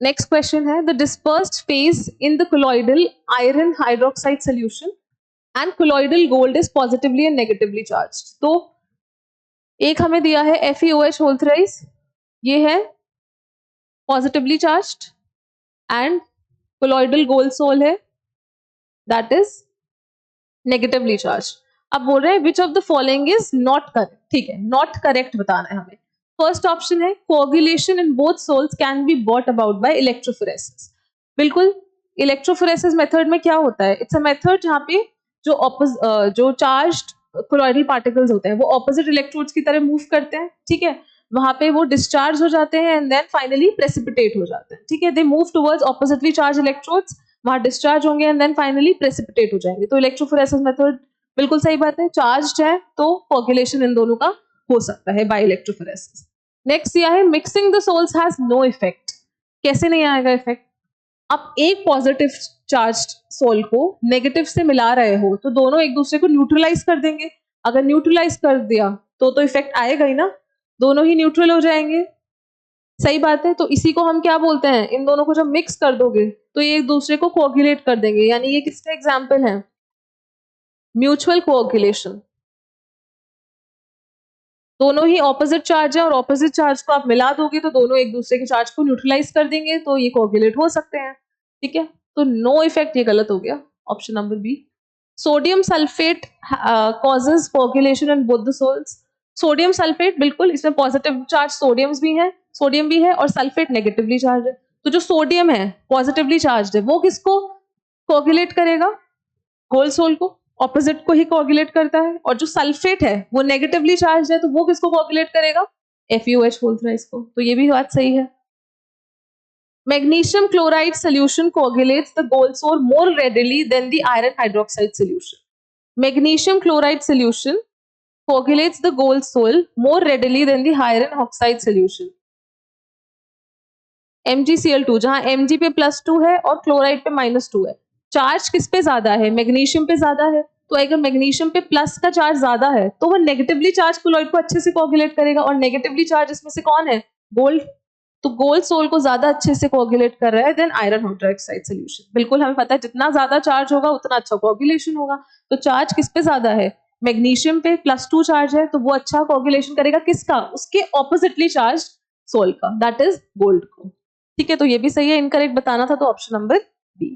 Next question है the dispersed phase in the colloidal iron hydroxide solution and colloidal gold is positively and negatively charged. तो एक हमें दिया है FeOH whole thrice, ये है positively charged, and colloidal gold sol है that is negatively charge. अब बोल रहे हैं which of the following is not correct. ठीक है, नॉट करेक्ट बताना है हमें। फर्स्ट ऑप्शन है coagulation in both sols can be brought about by electrophoresis. बिल्कुल, इलेक्ट्रोफोरेसिस मेथड में क्या होता है, इट्स अ मेथड जहाँ पे जो चार्ज्ड कोलॉइडल पार्टिकल्स होते हैं वो ऑपोजिट इलेक्ट्रोड्स की तरह मूव करते हैं। ठीक है, वहां पे वो डिस्चार्ज हो जाते हैं एंड देन फाइनली प्रेसिपिटेट हो जाते हैं। ठीक है, they move towards oppositely charge electrodes, वहां डिस्चार्ज होंगे एंड देन फाइनली प्रेसिपिटेट हो जाएंगे। तो इलेक्ट्रोफोरेसिस मेथड बिल्कुल सही बात है, चार्ज्ड है तो कोगुलेशन इन दोनों का हो सकता है बाय इलेक्ट्रोफोरेसिस। नेक्स्ट यह है mixing the sols has no effect. कैसे नहीं आएगा इफेक्ट? आप एक पॉजिटिव चार्ज्ड सोल को नेगेटिव से मिला रहे हो तो दोनों एक दूसरे को न्यूट्रलाइज कर देंगे। अगर न्यूट्रलाइज कर दिया तो इफेक्ट आएगा ही ना, दोनों ही न्यूट्रल हो जाएंगे। सही बात है, तो इसी को हम क्या बोलते हैं, इन दोनों को जब मिक्स कर दोगे तो ये एक दूसरे को कोगुलेट कर देंगे। यानी ये किसका एग्जाम्पल है? Mutual coagulation. दोनों ही ऑपोजिट चार्ज है और ऑपोजिट चार्ज को आप मिला दोगे तो दोनों एक दूसरे के चार्ज को न्यूट्रलाइज कर देंगे, तो ये कोगुलेट हो सकते हैं। ठीक है, तो नो इफेक्ट ये गलत हो गया, option number B. Sodium sulphate causes coagulation in both the sols. Sodium sulphate बिल्कुल, इसमें पॉजिटिव चार्ज सोडियम भी है और सल्फेट नेगेटिवली चार्ज है। तो जो सोडियम है पॉजिटिवली चार्ज है वो किसको कोगुलेट करेगा? गोल्ड सोल को, ऑपोजिट को ही कोगुलेट करता है। और जो सल्फेट है वो नेगेटिवली चार्ज है तो वो किसको कोगुलेट करेगा? FeOH होल थ्राइस को। तो ये भी बात सही है। Magnesium chloride solution coagulates the gold soul more readily than the iron hydroxide solution. Magnesium chloride solution coagulates the gold soul more readily than the iron oxide solution. MgCl2, जहां Mg पे +2 है और क्लोराइड पे -2 है, charge किस पे ज्यादा है? मैग्नीशियम पे ज्यादा है। तो अगर मैग्नीशियम पे प्लस का चार्ज ज्यादा है तो वो नेगेटिवली चार्ज क्लोराइड को अच्छे से कोगुलेट करेगा, और नेगेटिवली चार्ज इसमें से कौन है? गोल्ड। तो गोल्ड सोल को ज्यादा अच्छे से कोगुलेट कर रहा है देन आयरन हाइड्रोक्साइड सोल्यूशन। बिल्कुल हमें पता है जितना ज्यादा चार्ज होगा उतना अच्छा कोगुलेशन होगा। तो चार्ज किस पे ज्यादा है? मैग्नीशियम पे +2 चार्ज है तो वो अच्छा कोगुलेशन करेगा किसका? उसके ऑपोजिटली चार्ज सोल का, दैट इज गोल्ड को। ठीक है, तो ये भी सही है, इनकरेक्ट बताना था तो ऑप्शन नंबर बी।